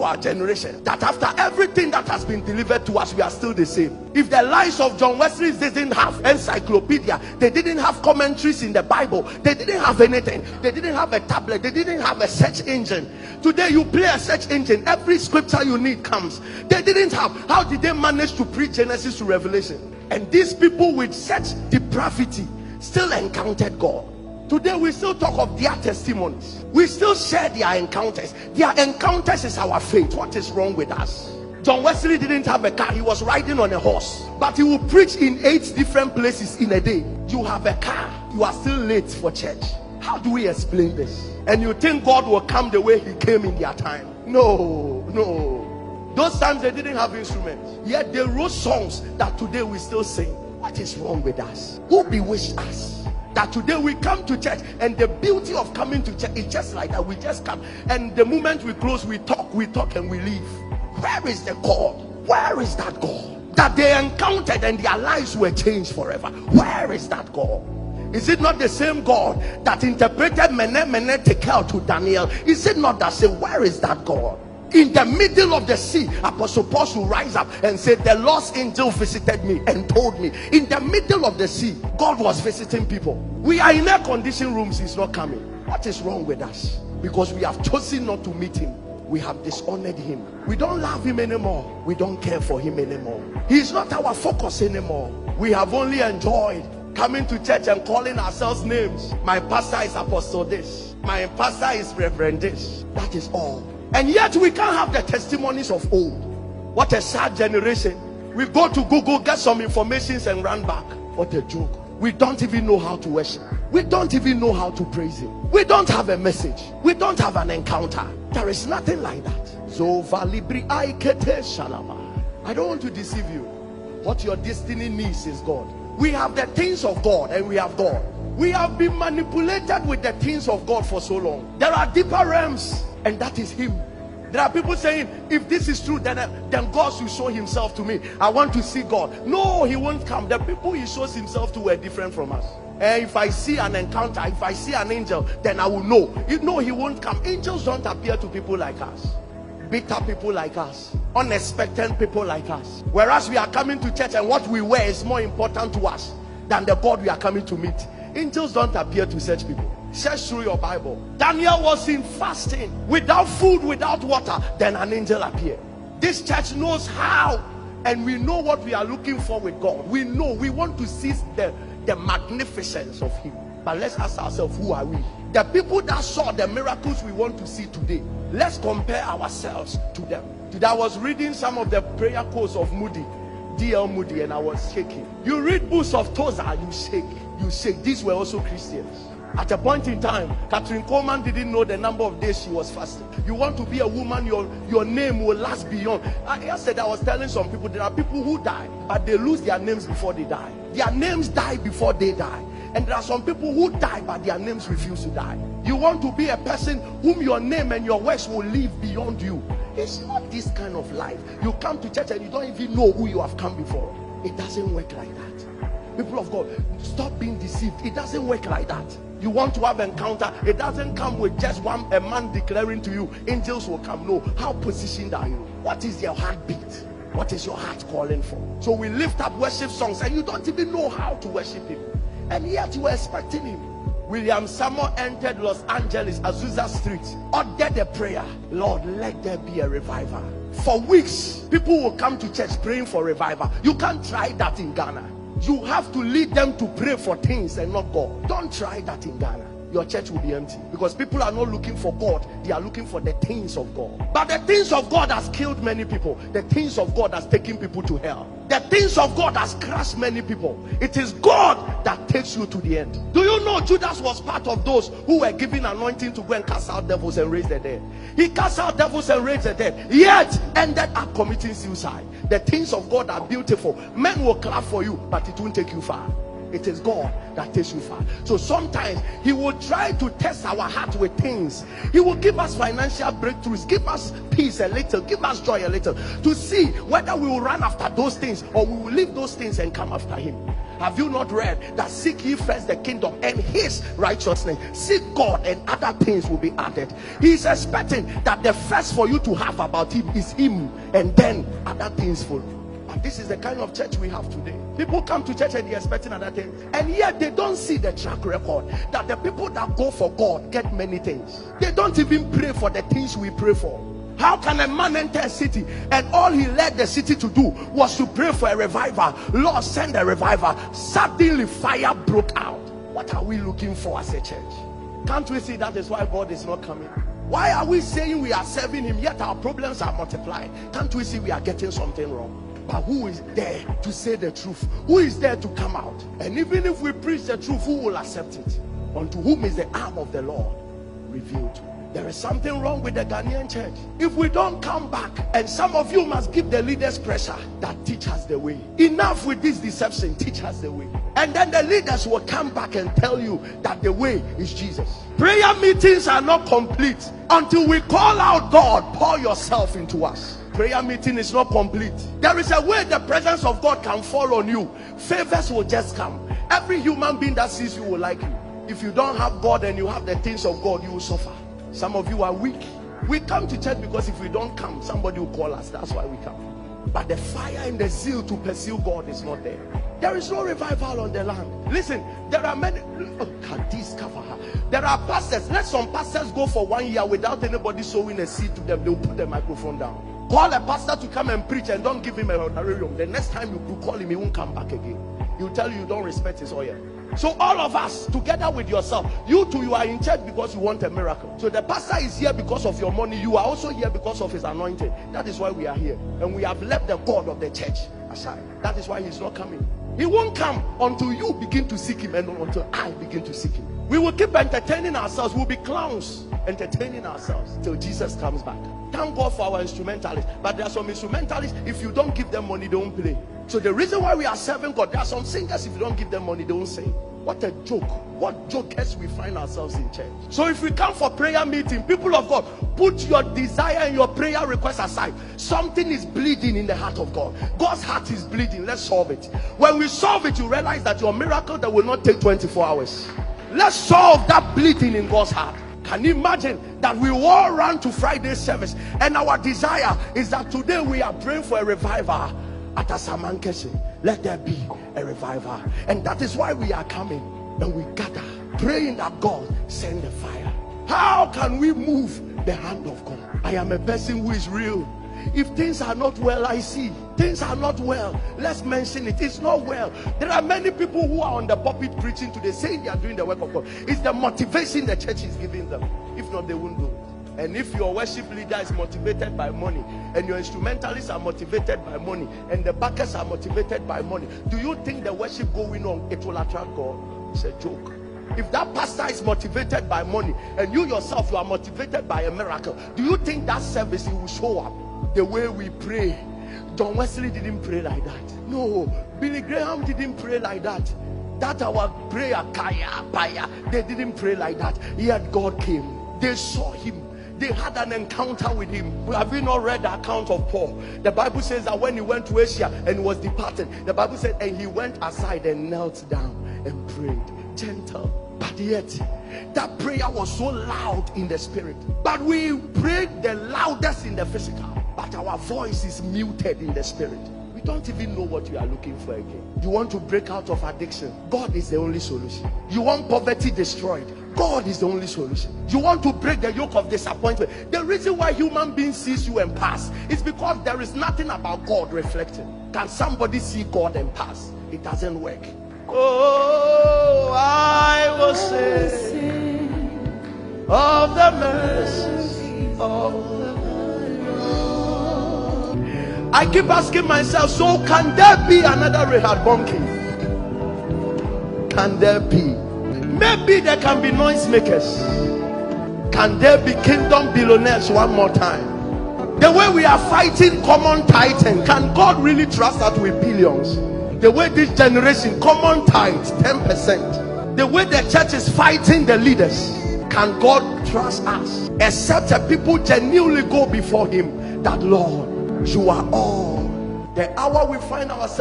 to our generation that after everything that has been delivered to us, we are still the same. If the lives of John Wesley didn't have encyclopedia, they didn't have commentaries in the Bible, they didn't have anything, they didn't have a tablet, they didn't have a search engine. Today you play a search engine, every scripture you need comes. They didn't have. How did they manage to preach Genesis to Revelation? And these people with such depravity still encountered God. Today we still talk of their testimonies, we still share their encounters. Their encounters is our faith. What is wrong with us? John Wesley didn't have a car, he was riding on a horse, but he will preach in 8 different places in a day. You have a car, you are still late for church. How do we explain this? And you think God will come the way he came in their time? No. Those times they didn't have instruments, yet they wrote songs that today we still sing. What is wrong with us? Who bewitched us that today we come to church, and the beauty of coming to church is just like that? We just come, and the moment we close, we talk and we leave. Where is the God? Where is that God that they encountered and their lives were changed forever? Where is that God? Is it not the same God that interpreted Mene Tekel to Daniel? Is it not that same? Where is that God? In the middle of the sea, Apostle Paul should rise up and say, the Lord's angel visited me and told me. In the middle of the sea, God was visiting people. We are in air conditioned rooms, he's not coming. What is wrong with us? Because we have chosen not to meet him. We have dishonored him. We don't love him anymore. We don't care for him anymore. He's not our focus anymore. We have only enjoyed coming to church and calling ourselves names. My pastor is Apostle this, my pastor is Reverend this. That is all. And yet we can't have the testimonies of old. What a sad generation. We go to Google, get some information and run back. What a joke. We don't even know how to worship. We don't even know how to praise him. We don't have a message. We don't have an encounter. There is nothing like that. So I don't want to deceive you. What your destiny needs is God. We have the things of God and we have God. We have been manipulated with the things of God for so long. There are deeper realms, and that is him. There are people saying, if this is true, then God should show himself to me. I want to see God. No, he won't come. The people he shows himself to were different from us. And if I see an encounter, if I see an angel, then I will know. No, he won't come. Angels don't appear to people like us. Bitter people like us, unexpected people like us. Whereas we are coming to church and what we wear is more important to us than the God we are coming to meet. Angels don't appear to such people. Search through your Bible. Daniel was in fasting, without food, without water. Then an angel appeared. This church knows how, and we know what we are looking for with God. We know we want to see the magnificence of him. But let's ask ourselves, who are we? The people that saw the miracles we want to see today, let's compare ourselves to them. Today I was reading some of the prayer quotes of Moody, D.L. Moody, and I was shaking. You read books of Tozer, you shake. These were also Christians. At a point in time, Catherine Coleman didn't know the number of days she was fasting. You want to be a woman, your name will last beyond. Yesterday I was telling some people, there are people who die, but they lose their names before they die. Their names die before they die. And there are some people who die, but their names refuse to die. You want to be a person whom your name and your works will live beyond you. It's not this kind of life. You come to church and you don't even know who you have come before. It doesn't work like that. People of God, stop being deceived. It doesn't work like that. You want to have encounter, it doesn't come with just a man declaring to you, angels will come. No. How positioned are you? What is your heartbeat? What is your heart calling for? So we lift up worship songs and you don't even know how to worship him, and yet you are expecting him. William Samuel entered Los Angeles, Azusa Street, ordered a prayer. Lord, let there be a revival. For weeks, people will come to church praying for revival. You can't try that in Ghana. You have to lead them to pray for things and not God. Don't try that in Ghana. Your church will be empty, because people are not looking for God, they are looking for the things of God. But the things of God has killed many people. The things of God has taken people to hell. The things of God has crushed many people. It is God that takes you to the end. Do you know Judas was part of those who were given anointing to go and cast out devils and raise the dead? He cast out devils and raised the dead, yet ended up committing suicide. The things of God are beautiful. Men will clap for you, but it won't take you far. It is God that takes you far. So sometimes he will try to test our heart with things. He will give us financial breakthroughs, give us peace a little, give us joy a little, to see whether we will run after those things or we will leave those things and come after him. Have you not read that seek ye first the kingdom and his righteousness? Seek God and other things will be added. He is expecting that the first for you to have about him is him, and then other things follow. And this is the kind of church we have today. People come to church and they're expecting other things, and yet they don't see the track record that the people that go for God get many things. They don't even pray for the things we pray for. How can a man enter a city and all he led the city to do was to pray for a revival? Lord, send a revival. Suddenly fire broke out. What are we looking for as a church? Can't we see that is why God is not coming? Why are we saying we are serving him yet our problems are multiplying? Can't we see we are getting something wrong? But who is there to say the truth? Who is there to come out? And even if we preach the truth, who will accept it? Unto whom is the arm of the Lord revealed? There is something wrong with the Ghanaian church. If we don't come back, and some of you must give the leaders pressure that teach us the way. Enough with this deception, teach us the way. And then the leaders will come back and tell you that the way is Jesus. Prayer meetings are not complete until we call out, God, pour yourself into us. Prayer meeting is not complete. There is a way the presence of God can fall on you. Favors will just come. Every human being that sees you will like you. If you don't have God and you have the things of God, you will suffer. Some of you are weak. We come to church because if we don't come, somebody will call us. That's why we come. But the fire and the zeal to pursue God is not there. There is no revival on the land. Listen, there are many. There are pastors. Let some pastors go for 1 year without anybody sowing a seed to them. They'll put the microphone down. Call a pastor to come and preach and don't give him a honorarium. The next time you call him, he won't come back again. He'll tell you don't respect his oil. So all of us together with yourself, you too, you are in church because you want a miracle. So the pastor is here because of your money. You are also here because of his anointing. That is why we are here. And we have left the God of the church aside. That is why he's not coming. He won't come until you begin to seek him and until I begin to seek him. We will keep entertaining ourselves. We'll be clowns entertaining ourselves till Jesus comes back. Thank God for our instrumentalists. But there are some instrumentalists, if you don't give them money, they won't play. So the reason why we are serving God, there are some singers, if you don't give them money, they won't sing. What a joke. What jokers we find ourselves in church. So if we come for prayer meeting, people of God, put your desire and your prayer request aside. Something is bleeding in the heart of God. God's heart is bleeding. Let's solve it. When we solve it, you realize that your miracle that will not take 24 hours. Let's solve that bleeding in God's heart. Can you imagine that we all run to Friday service and our desire is that today we are praying for a revival at Asamankese? Let there be a revival, and that is why we are coming and we gather praying that God send the fire. How can we move the hand of God? I am a person who is real. If things are not well, I see things are not well. Let's mention it. It's not well. There are many people who are on the pulpit preaching today saying they are doing the work of God. It's the motivation the church is giving them. If not, they won't do it. And if your worship leader is motivated by money, and your instrumentalists are motivated by money, and the backers are motivated by money, do you think the worship going on, it will attract God? It's a joke. If that pastor is motivated by money, and you yourself, you are motivated by a miracle, do you think that service will show up the way we pray? John Wesley didn't pray like that. No, Billy Graham didn't pray like that. That our prayer, kaya, paya, they didn't pray like that. Yet God came. They saw him. They had an encounter with him. Have you not read the account of Paul? The Bible says that when he went to Asia and he was departed, the Bible said, and he went aside and knelt down and prayed. Gentle. But yet, that prayer was so loud in the spirit. But we prayed the loudest in the physical. But our voice is muted in the spirit. We don't even know what we are looking for again. You want to break out of addiction? God is the only solution. You want poverty destroyed? God is the only solution. You want to break the yoke of disappointment? The reason why human beings sees you and pass is because there is nothing about God reflecting. Can somebody see God and pass? It doesn't work. Oh, I will sing of the mercy of the Lord. I keep asking myself, so can there be another Rehoboam king? Can there be? Maybe there can be noisemakers. Can there be kingdom billionaires one more time? The way we are fighting common titan, can God really trust us with billions? The way this generation, common tithe 10%. The way the church is fighting the leaders, can God trust us? Except that people genuinely go before him, that Lord, you are all. The hour we find ourselves